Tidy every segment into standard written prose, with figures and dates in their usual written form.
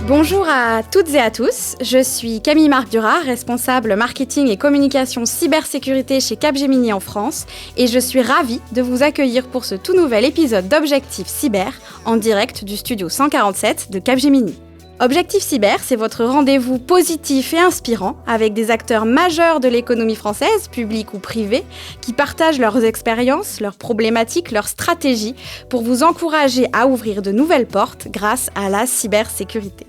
Bonjour à toutes et à tous, je suis Camille Marc-Durard, responsable marketing et communication cybersécurité chez Capgemini en France et je suis ravie de vous accueillir pour ce tout nouvel épisode d'Objectif Cyber en direct du studio 147 de Capgemini. Objectif Cyber, c'est votre rendez-vous positif et inspirant avec des acteurs majeurs de l'économie française, publique ou privée, qui partagent leurs expériences, leurs problématiques, leurs stratégies pour vous encourager à ouvrir de nouvelles portes grâce à la cybersécurité.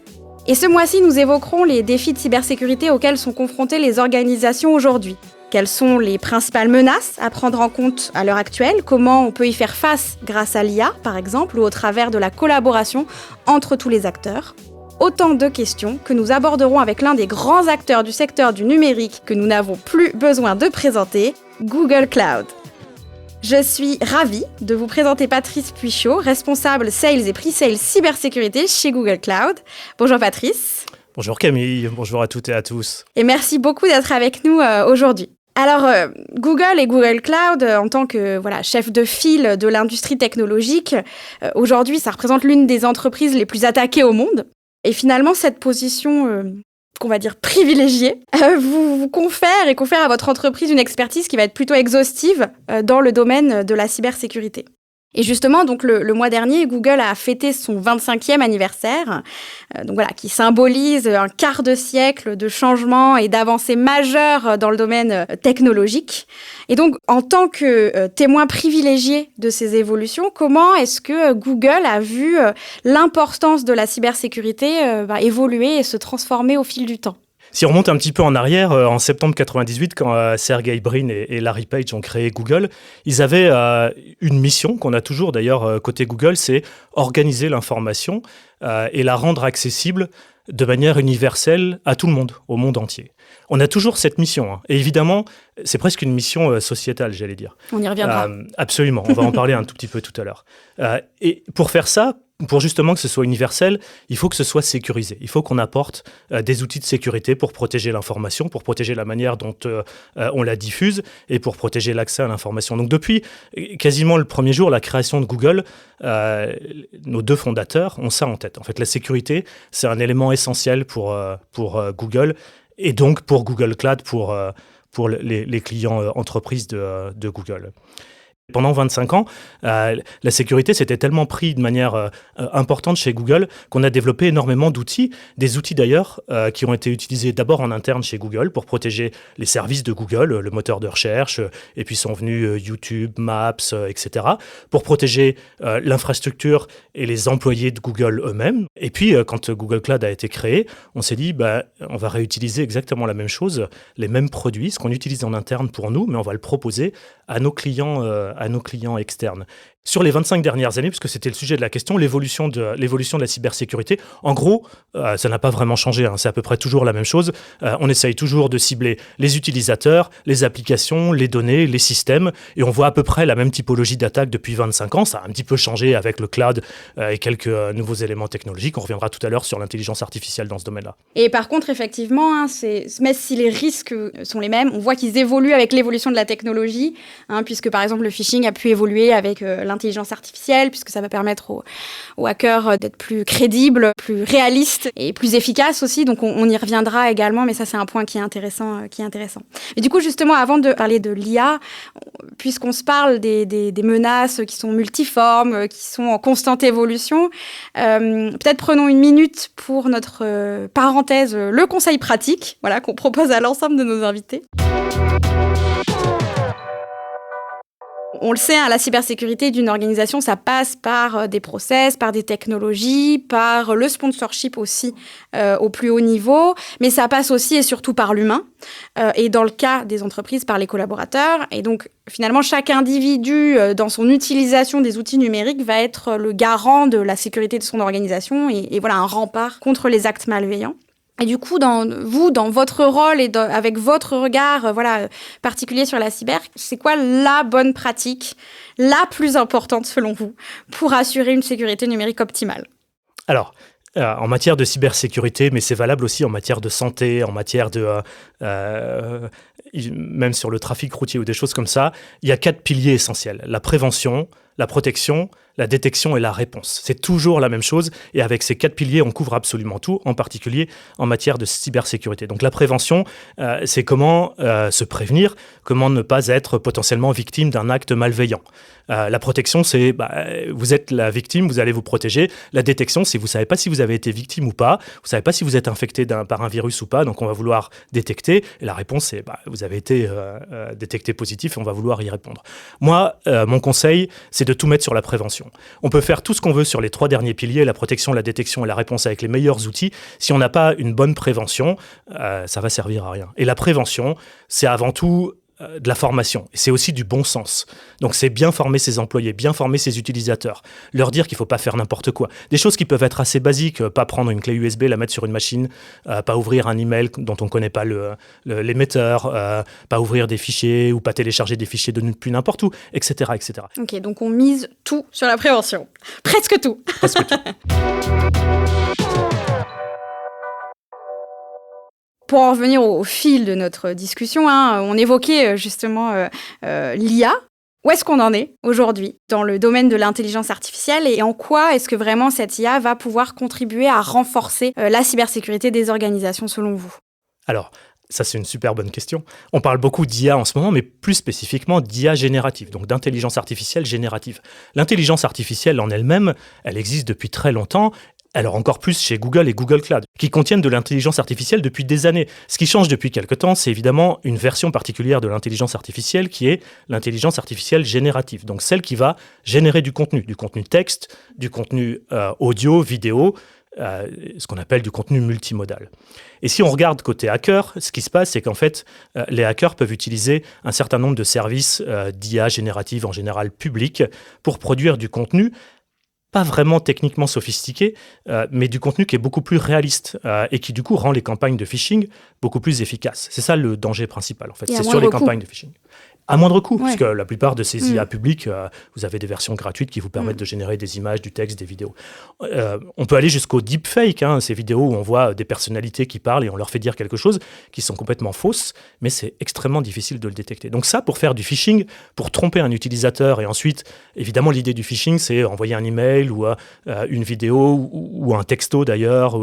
Et ce mois-ci, nous évoquerons les défis de cybersécurité auxquels sont confrontées les organisations aujourd'hui. Quelles sont les principales menaces à prendre en compte à l'heure actuelle? Comment on peut y faire face grâce à l'IA, par exemple, ou au travers de la collaboration entre tous les acteurs? Autant de questions que nous aborderons avec l'un des grands acteurs du secteur du numérique que nous n'avons plus besoin de présenter, Google Cloud. Je suis ravie de vous présenter Patrice Puichot, responsable Sales et Pre-Sales Cybersécurité chez Google Cloud. Bonjour Patrice. Bonjour Camille, bonjour à toutes et à tous. Et merci beaucoup d'être avec nous aujourd'hui. Alors, Google et Google Cloud, en tant que chef de file de l'industrie technologique, aujourd'hui, ça représente l'une des entreprises les plus attaquées au monde. Et finalement, cette position qu'on va dire privilégiée, vous confère à votre entreprise une expertise qui va être plutôt exhaustive dans le domaine de la cybersécurité. Et justement, donc le mois dernier, Google a fêté son 25e anniversaire, qui symbolise un quart de siècle de changements et d'avancées majeures dans le domaine technologique. Et donc, en tant que témoin privilégié de ces évolutions, comment est-ce que Google a vu l'importance de la cybersécurité évoluer et se transformer au fil du temps ? Si on remonte un petit peu en arrière, en septembre 98, quand Sergey Brin et Larry Page ont créé Google, ils avaient une mission qu'on a toujours d'ailleurs côté Google, c'est organiser l'information et la rendre accessible de manière universelle à tout le monde, au monde entier. On a toujours cette mission, hein. Et évidemment, c'est presque une mission sociétale, j'allais dire. On y reviendra. Absolument, on va en parler un tout petit peu tout à l'heure. Et pour faire ça, pour justement que ce soit universel, il faut que ce soit sécurisé. Il faut qu'on apporte des outils de sécurité pour protéger l'information, pour protéger la manière dont on la diffuse et pour protéger l'accès à l'information. Donc depuis quasiment le premier jour, la création de Google, nos deux fondateurs ont ça en tête. En fait, la sécurité, c'est un élément essentiel pour Google et donc pour Google Cloud, pour les clients entreprises de Google. Pendant 25 ans, la sécurité s'était tellement pris de manière importante chez Google qu'on a développé énormément d'outils, des outils d'ailleurs qui ont été utilisés d'abord en interne chez Google pour protéger les services de Google, le moteur de recherche, et puis sont venus YouTube, Maps, etc., pour protéger l'infrastructure et les employés de Google eux-mêmes. Et puis, quand Google Cloud a été créé, on s'est dit, on va réutiliser exactement la même chose, les mêmes produits, ce qu'on utilise en interne pour nous, mais on va le proposer à nos clients externes. Sur les 25 dernières années, puisque c'était le sujet de la question, l'évolution de la cybersécurité, en gros, ça n'a pas vraiment changé, hein, c'est à peu près toujours la même chose. On essaye toujours de cibler les utilisateurs, les applications, les données, les systèmes, et on voit à peu près la même typologie d'attaque depuis 25 ans. Ça a un petit peu changé avec le cloud et quelques nouveaux éléments technologiques. On reviendra tout à l'heure sur l'intelligence artificielle dans ce domaine-là. Et par contre, effectivement, même si les risques sont les mêmes, on voit qu'ils évoluent avec l'évolution de la technologie, puisque par exemple le phishing a pu évoluer avec l'intelligence artificielle, puisque ça va permettre aux hackers d'être plus crédibles, plus réalistes et plus efficaces aussi. Donc on y reviendra également, mais ça c'est un point qui est intéressant. Et du coup, justement, avant de parler de l'IA, puisqu'on se parle des menaces qui sont multiformes, qui sont en constante évolution, peut-être prenons une minute pour notre parenthèse, le conseil pratique, qu'on propose à l'ensemble de nos invités. On le sait, la cybersécurité d'une organisation, ça passe par des process, par des technologies, par le sponsorship aussi au plus haut niveau, mais ça passe aussi et surtout par l'humain, et dans le cas des entreprises, par les collaborateurs. Et donc, finalement, chaque individu, dans son utilisation des outils numériques, va être le garant de la sécurité de son organisation et un rempart contre les actes malveillants. Et du coup, dans votre rôle et avec votre regard particulier sur la cyber, c'est quoi la bonne pratique, la plus importante selon vous, pour assurer une sécurité numérique optimale ? Alors, En matière de cybersécurité, mais c'est valable aussi en matière de santé, en matière de... même sur le trafic routier ou des choses comme ça, il y a 4 piliers essentiels. La prévention, la protection, la détection et la réponse. C'est toujours la même chose et avec ces 4 piliers, on couvre absolument tout, en particulier en matière de cybersécurité. Donc la prévention, c'est comment se prévenir, comment ne pas être potentiellement victime d'un acte malveillant. La protection, c'est vous êtes la victime, vous allez vous protéger. La détection, c'est vous ne savez pas si vous avez été victime ou pas, vous ne savez pas si vous êtes infecté par un virus ou pas, donc on va vouloir détecter. Et la réponse, c'est vous avez été détecté positif et on va vouloir y répondre. Moi, mon conseil, c'est de tout mettre sur la prévention. On peut faire tout ce qu'on veut sur les 3 derniers piliers, la protection, la détection et la réponse avec les meilleurs outils. Si on n'a pas une bonne prévention, ça va servir à rien. Et la prévention, c'est avant tout de la formation. Et c'est aussi du bon sens. Donc c'est bien former ses employés, bien former ses utilisateurs, leur dire qu'il ne faut pas faire n'importe quoi. Des choses qui peuvent être assez basiques, pas prendre une clé USB, la mettre sur une machine, pas ouvrir un email dont on ne connaît pas l'émetteur, pas ouvrir des fichiers ou pas télécharger des fichiers de plus n'importe où, etc., etc. Ok, donc on mise tout sur la prévention. Presque tout. Presque tout. Pour en revenir au fil de notre discussion, on évoquait justement l'IA. Où est-ce qu'on en est aujourd'hui dans le domaine de l'intelligence artificielle et en quoi est-ce que vraiment cette IA va pouvoir contribuer à renforcer la cybersécurité des organisations selon vous ? Alors, ça, c'est une super bonne question. On parle beaucoup d'IA en ce moment, mais plus spécifiquement d'IA générative, donc d'intelligence artificielle générative. L'intelligence artificielle en elle-même, elle existe depuis très longtemps. Alors encore plus chez Google et Google Cloud, qui contiennent de l'intelligence artificielle depuis des années. Ce qui change depuis quelque temps, c'est évidemment une version particulière de l'intelligence artificielle qui est l'intelligence artificielle générative. Donc celle qui va générer du contenu texte, du contenu audio, vidéo, ce qu'on appelle du contenu multimodal. Et si on regarde côté hacker, ce qui se passe, c'est qu'en fait, les hackers peuvent utiliser un certain nombre de services d'IA générative, en général publics, pour produire du contenu pas vraiment techniquement sophistiqué, mais du contenu qui est beaucoup plus réaliste et qui du coup rend les campagnes de phishing beaucoup plus efficaces. C'est ça le danger principal en fait, c'est sur les campagnes de phishing. À moindre coût, parce que la plupart de ces IA publiques, vous avez des versions gratuites qui vous permettent de générer des images, du texte, des vidéos. On peut aller jusqu'au deepfake, ces vidéos où on voit des personnalités qui parlent et on leur fait dire quelque chose qui sont complètement fausses, mais c'est extrêmement difficile de le détecter. Donc ça, pour faire du phishing, pour tromper un utilisateur, et ensuite, évidemment, l'idée du phishing, c'est envoyer un email ou une vidéo ou un texto d'ailleurs,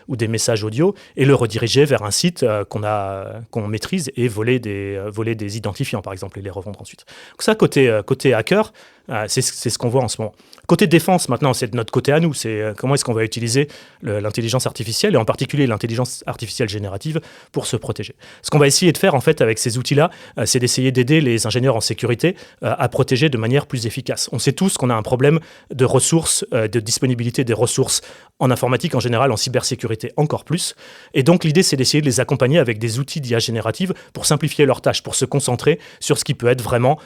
ou des messages audio, et le rediriger vers un site qu'on maîtrise et voler des identifiants, par exemple, et les revendre ensuite. Donc ça, côté hacker, c'est ce qu'on voit en ce moment. Côté défense, maintenant, c'est de notre côté à nous. C'est comment est-ce qu'on va utiliser l'intelligence artificielle, et en particulier l'intelligence artificielle générative, pour se protéger. Ce qu'on va essayer de faire, en fait, avec ces outils-là, c'est d'essayer d'aider les ingénieurs en sécurité à protéger de manière plus efficace. On sait tous qu'on a un problème de ressources, de disponibilité des ressources en informatique en général, en cybersécurité encore plus. Et donc, l'idée, c'est d'essayer de les accompagner avec des outils d'IA générative pour simplifier leurs tâches, pour se concentrer sur ce qui peut être vraiment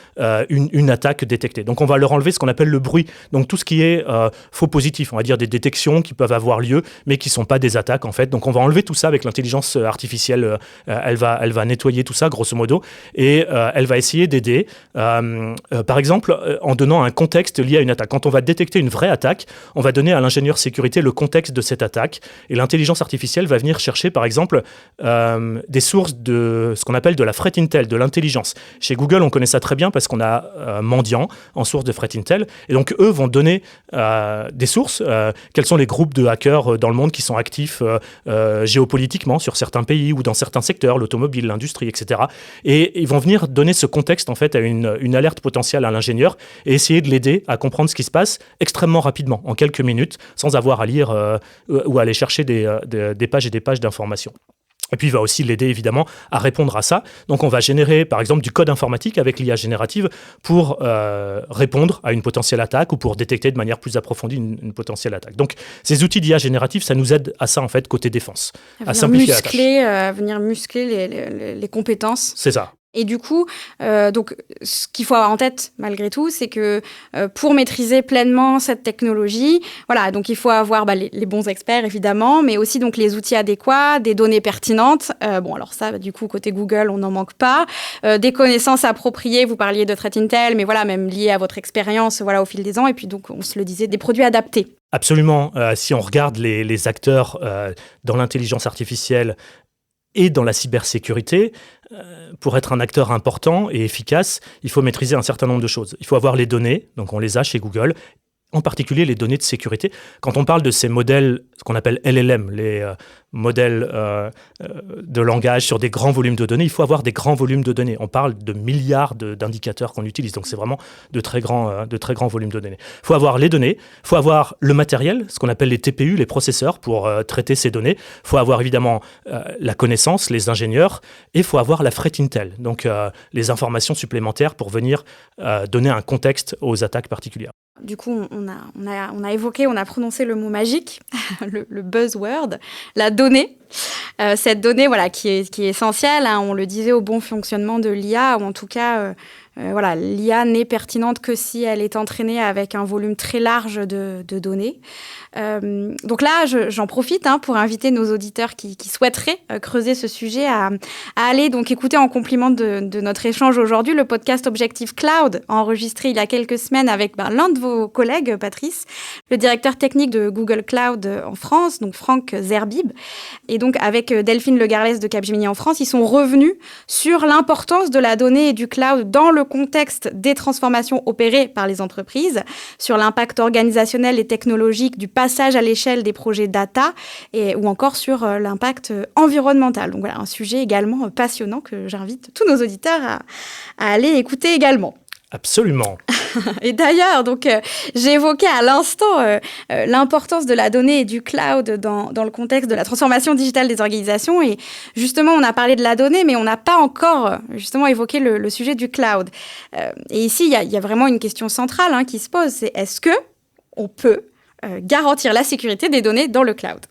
une attaque détectée. Donc, on va leur enlever ce qu'on appelle le bruit. Donc, tout ce qui est faux positif, on va dire des détections qui peuvent avoir lieu, mais qui ne sont pas des attaques, en fait. Donc, on va enlever tout ça avec l'intelligence artificielle. Elle va nettoyer tout ça, grosso modo, et elle va essayer d'aider, par exemple, en donnant un contexte lié à une attaque. Quand on va détecter une vraie attaque, on va donner à l'ingénieur sécurité le contexte de cette attaque, et l'intelligence artificielle va venir chercher, par exemple, des sources de ce qu'on appelle de la threat intel, de l'intelligence. Chez Google, on connaît ça très bien parce qu'on a Mandiant en source de threat intel, et donc eux vont donner des sources, quels sont les groupes de hackers dans le monde qui sont actifs géopolitiquement sur certains pays ou dans certains secteurs, l'automobile, l'industrie, etc. Et ils vont venir donner ce contexte en fait à une alerte potentielle à l'ingénieur et essayer de l'aider à comprendre ce qui se passe extrêmement rapidement, en quelques minutes, sans avoir à lire ou à aller chercher des pages et des pages d'informations. Et puis, il va aussi l'aider, évidemment, à répondre à ça. Donc, on va générer, par exemple, du code informatique avec l'IA générative pour répondre à une potentielle attaque ou pour détecter de manière plus approfondie une potentielle attaque. Donc, ces outils d'IA générative, ça nous aide à ça, en fait, côté défense. À simplifier la tâche. Venir muscler les compétences. C'est ça. Et du coup, donc, ce qu'il faut avoir en tête, malgré tout, c'est que pour maîtriser pleinement cette technologie, voilà, donc il faut avoir les bons experts, évidemment, mais aussi donc, les outils adéquats, des données pertinentes. Bon, alors ça, du coup, côté Google, on n'en manque pas. Des connaissances appropriées, vous parliez de Threat Intel, mais voilà, même liées à votre expérience au fil des ans. Et puis, donc, on se le disait, des produits adaptés. Absolument. Si on regarde les acteurs dans l'intelligence artificielle et dans la cybersécurité, pour être un acteur important et efficace, il faut maîtriser un certain nombre de choses. Il faut avoir les données, donc on les a chez Google, en particulier les données de sécurité. Quand on parle de ces modèles, ce qu'on appelle LLM, les modèles de langage sur des grands volumes de données, il faut avoir des grands volumes de données. On parle de milliards d'indicateurs qu'on utilise, donc c'est vraiment de très grands volumes de données. Il faut avoir les données, il faut avoir le matériel, ce qu'on appelle les TPU, les processeurs, pour traiter ces données. Il faut avoir évidemment la connaissance, les ingénieurs, et il faut avoir la threat intel, donc les informations supplémentaires pour venir donner un contexte aux attaques particulières. Du coup, on a prononcé le mot magique, le buzzword, la donnée. Cette donnée, qui est essentielle, hein, on le disait, au bon fonctionnement de l'IA, ou en tout cas, l'IA n'est pertinente que si elle est entraînée avec un volume très large de données. Donc là, j'en profite pour inviter nos auditeurs qui souhaiteraient creuser ce sujet à aller donc écouter en complément de notre échange aujourd'hui le podcast Objectif Cloud, enregistré il y a quelques semaines avec l'un de vos collègues, Patrice, le directeur technique de Google Cloud en France, donc Franck Zerbib. Et donc avec Delphine Legarlès de Capgemini en France, ils sont revenus sur l'importance de la donnée et du cloud dans le contexte des transformations opérées par les entreprises, sur l'impact organisationnel et technologique du passage à l'échelle des projets data ou encore sur l'impact environnemental. Donc voilà, un sujet également passionnant que j'invite tous nos auditeurs à aller écouter également. Absolument. Et d'ailleurs, donc, j'évoquais à l'instant l'importance de la donnée et du cloud dans le contexte de la transformation digitale des organisations. Et justement, on a parlé de la donnée, mais on n'a pas encore justement évoqué le sujet du cloud. Et ici, il y a vraiment une question centrale qui se pose, c'est est-ce qu'on peut garantir la sécurité des données dans le cloud ?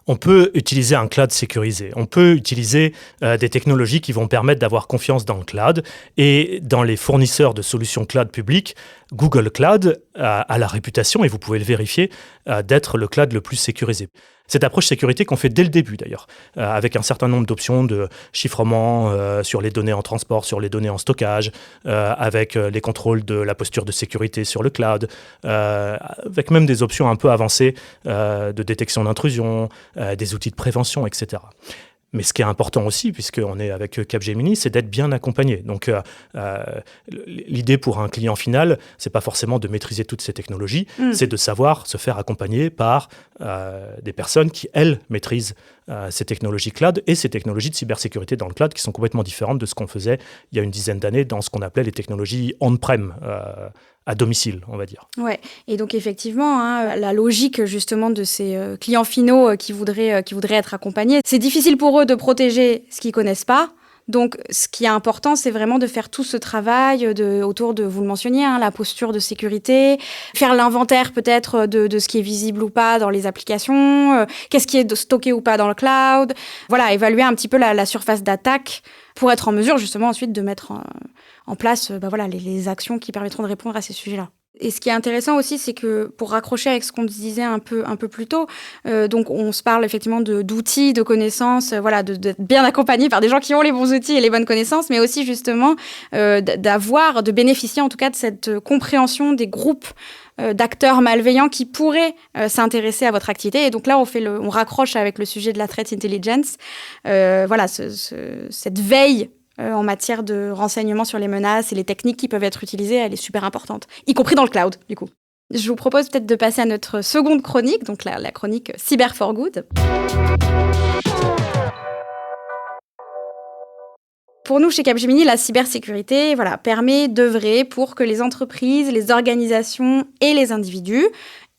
On peut utiliser un cloud sécurisé. On peut utiliser des technologies qui vont permettre d'avoir confiance dans le cloud. Et dans les fournisseurs de solutions cloud publiques, Google Cloud a la réputation, et vous pouvez le vérifier, d'être le cloud le plus sécurisé. Cette approche sécurité qu'on fait dès le début d'ailleurs, avec un certain nombre d'options de chiffrement sur les données en transport, sur les données en stockage, avec les contrôles de la posture de sécurité sur le cloud, avec même des options un peu avancées de détection d'intrusion, des outils de prévention, etc. Mais ce qui est important aussi, puisqu'on est avec Capgemini, c'est d'être bien accompagné. Donc, l'idée pour un client final, c'est pas forcément de maîtriser toutes ces technologies, c'est de savoir se faire accompagner par des personnes qui, elles, maîtrisent ces technologies cloud et ces technologies de cybersécurité dans le cloud qui sont complètement différentes de ce qu'on faisait il y a une dizaine d'années dans ce qu'on appelait les technologies on-prem, à domicile, on va dire. Ouais, et donc effectivement, la logique justement de ces clients finaux qui voudraient être accompagnés, c'est difficile pour eux de protéger ce qu'ils connaissent pas. Donc, ce qui est important, c'est vraiment de faire tout ce travail autour de, vous le mentionniez, la posture de sécurité, faire l'inventaire peut-être de ce qui est visible ou pas dans les applications, qu'est-ce qui est stocké ou pas dans le cloud. Voilà, évaluer un petit peu la surface d'attaque pour être en mesure justement ensuite de mettre en place les actions qui permettront de répondre à ces sujets-là. Et ce qui est intéressant aussi, c'est que pour raccrocher avec ce qu'on disait un peu plus tôt, donc on se parle effectivement d'outils, de connaissances, d'être bien accompagné par des gens qui ont les bons outils et les bonnes connaissances, mais aussi justement de bénéficier en tout cas de cette compréhension des groupes d'acteurs malveillants qui pourraient s'intéresser à votre activité. Et donc là, on raccroche avec le sujet de la threat intelligence, cette veille en matière de renseignements sur les menaces et les techniques qui peuvent être utilisées, elle est super importante, y compris dans le cloud, du coup. Je vous propose peut-être de passer à notre seconde chronique, donc la chronique Cyber for Good. Pour nous, chez Capgemini, la cybersécurité permet d'œuvrer pour que les entreprises, les organisations et les individus,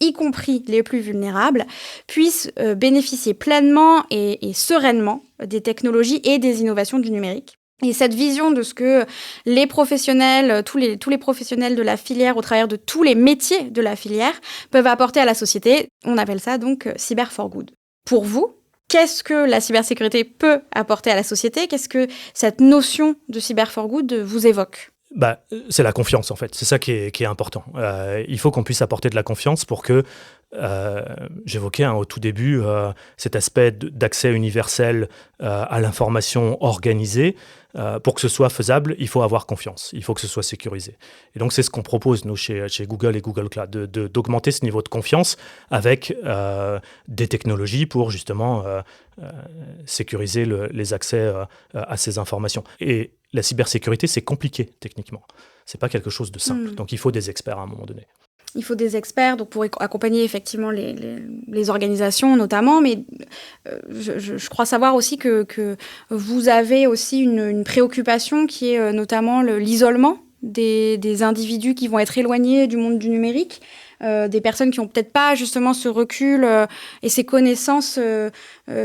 y compris les plus vulnérables, puissent bénéficier pleinement et sereinement des technologies et des innovations du numérique. Et cette vision de ce que les professionnels, tous les professionnels de la filière, au travers de tous les métiers de la filière, peuvent apporter à la société, on appelle ça donc Cyber for Good. Pour vous, Qu'est-ce que la cybersécurité peut apporter à la société ? Qu'est-ce que cette notion de cyber for good vous évoque ? C'est la confiance, en fait. C'est ça qui est important. Il faut qu'on puisse apporter de la confiance pour que, j'évoquais au tout début, cet aspect d'accès universel à l'information organisée. Pour que ce soit faisable, il faut avoir confiance. Il faut que ce soit sécurisé. Et donc, c'est ce qu'on propose, nous, chez Google et Google Cloud, d'augmenter ce niveau de confiance avec des technologies pour, justement, sécuriser les accès à ces informations. Et la cybersécurité, c'est compliqué, techniquement. C'est pas quelque chose de simple. Donc, il faut des experts à un moment donné. Il faut des experts donc pour accompagner effectivement les organisations notamment, mais je crois savoir aussi que vous avez aussi une préoccupation qui est notamment l'isolement des individus qui vont être éloignés du monde du numérique, des personnes qui n'ont peut-être pas justement ce recul et ces connaissances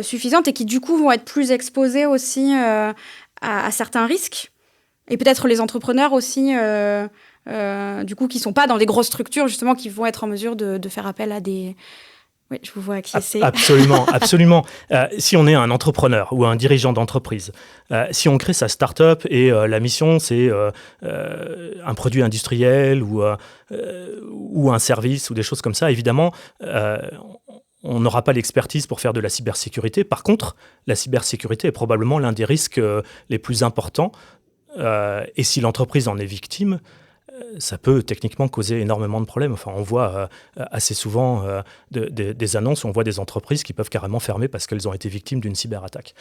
suffisantes et qui du coup vont être plus exposées aussi à certains risques. Et peut-être les entrepreneurs aussi... du coup, qui ne sont pas dans des grosses structures, justement, qui vont être en mesure de faire appel à des... Oui, je vous vois acquiescer. Absolument, absolument. Si on est un entrepreneur ou un dirigeant d'entreprise, si on crée sa start-up et la mission, c'est un produit industriel ou un service ou des choses comme ça, évidemment, on n'aura pas l'expertise pour faire de la cybersécurité. Par contre, la cybersécurité est probablement l'un des risques les plus importants. Et si l'entreprise en est victime, ça peut techniquement causer énormément de problèmes. Enfin, on voit assez souvent des annonces où on voit des entreprises qui peuvent carrément fermer parce qu'elles ont été victimes d'une cyberattaque.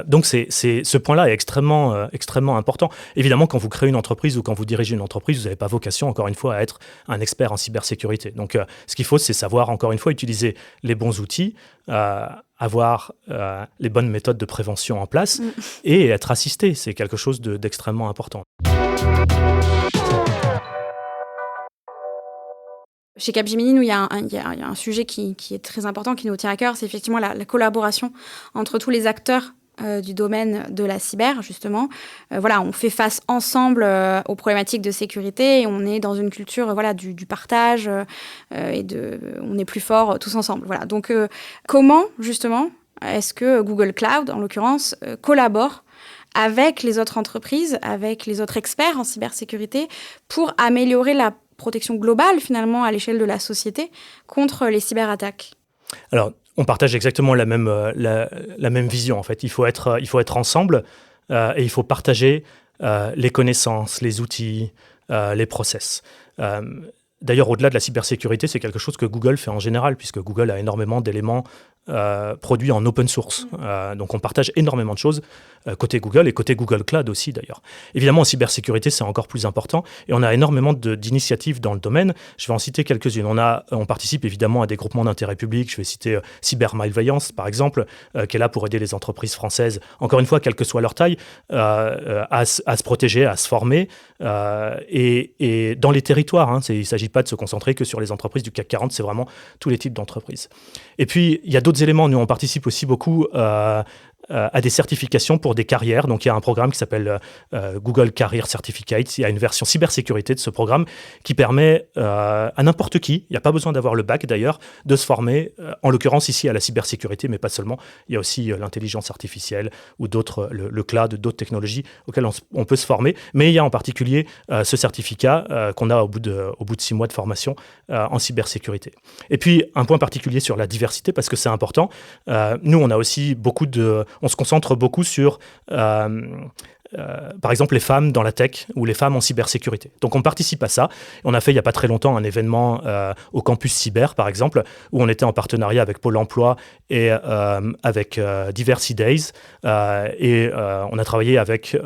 Donc, ce point-là est extrêmement important. Évidemment, quand vous créez une entreprise ou quand vous dirigez une entreprise, vous n'avez pas vocation, encore une fois, à être un expert en cybersécurité. Donc, ce qu'il faut, c'est savoir, encore une fois, utiliser les bons outils, avoir les bonnes méthodes de prévention en place et être assisté. C'est quelque chose d'extrêmement important. Chez Capgemini, nous, il y a un sujet qui est très important, qui nous tient à cœur, c'est effectivement la collaboration entre tous les acteurs du domaine de la cyber, justement. On fait face ensemble aux problématiques de sécurité et on est dans une culture du partage et on est plus forts tous ensemble. Voilà. Donc, comment, justement, est-ce que Google Cloud, en l'occurrence, collabore avec les autres entreprises, avec les autres experts en cybersécurité pour améliorer la protection globale, finalement, à l'échelle de la société contre les cyberattaques ? Alors, on partage exactement la même vision, en fait. Il faut être ensemble et il faut partager les connaissances, les outils, les process. D'ailleurs, au-delà de la cybersécurité, c'est quelque chose que Google fait en général, puisque Google a énormément d'éléments produits en open source. Donc, on partage énormément de choses côté Google et côté Google Cloud aussi, d'ailleurs. Évidemment, en cybersécurité, c'est encore plus important et on a énormément d'initiatives dans le domaine. Je vais en citer quelques-unes. On participe évidemment à des groupements d'intérêt public. Je vais citer Cybermalveillance, par exemple, qui est là pour aider les entreprises françaises, encore une fois, quelle que soit leur taille, à se protéger, à se former. Et dans les territoires, il ne s'agit pas de se concentrer que sur les entreprises du CAC 40, c'est vraiment tous les types d'entreprises. Et puis, il y a d'autres éléments. Nous, on participe aussi beaucoup à des certifications pour des carrières. Donc, il y a un programme qui s'appelle Google Career Certificate. Il y a une version cybersécurité de ce programme qui permet à n'importe qui, il n'y a pas besoin d'avoir le bac d'ailleurs, de se former, en l'occurrence ici à la cybersécurité, mais pas seulement. Il y a aussi l'intelligence artificielle ou d'autres, le cloud, d'autres technologies auxquelles on peut se former. Mais il y a en particulier ce certificat qu'on a au bout de 6 mois de formation en cybersécurité. Et puis, un point particulier sur la diversité, parce que c'est important. Nous, on a aussi on se concentre beaucoup sur, par exemple, les femmes dans la tech ou les femmes en cybersécurité. Donc, on participe à ça. On a fait, il n'y a pas très longtemps, un événement au campus cyber, par exemple, où on était en partenariat avec Pôle emploi et avec Diversity Days. Et on a travaillé avec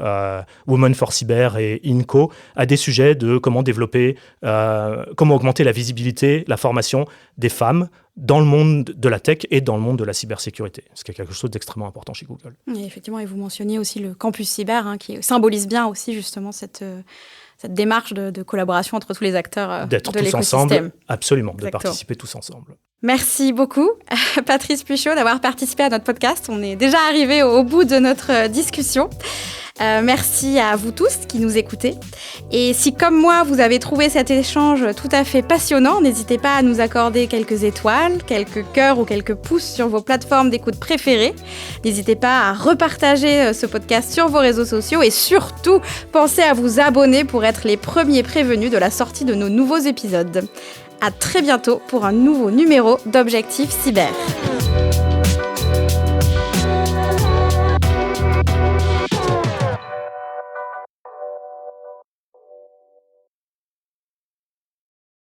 Women for Cyber et INCO à des sujets de comment développer, comment augmenter la visibilité, la formation des femmes dans le monde de la tech et dans le monde de la cybersécurité, ce qui est quelque chose d'extrêmement important chez Google. Et effectivement, et vous mentionniez aussi le campus cyber, qui symbolise bien aussi justement cette démarche de collaboration entre tous les acteurs d'être de tous l'écosystème. Ensemble, absolument, Exactement. De participer tous ensemble. Merci beaucoup, Patrice Puchot, d'avoir participé à notre podcast. On est déjà arrivé au bout de notre discussion. Merci à vous tous qui nous écoutez. Et si, comme moi, vous avez trouvé cet échange tout à fait passionnant, n'hésitez pas à nous accorder quelques étoiles, quelques cœurs ou quelques pouces sur vos plateformes d'écoute préférées. N'hésitez pas à repartager ce podcast sur vos réseaux sociaux et surtout, pensez à vous abonner pour être les premiers prévenus de la sortie de nos nouveaux épisodes. À très bientôt pour un nouveau numéro d'Objectif Cyber.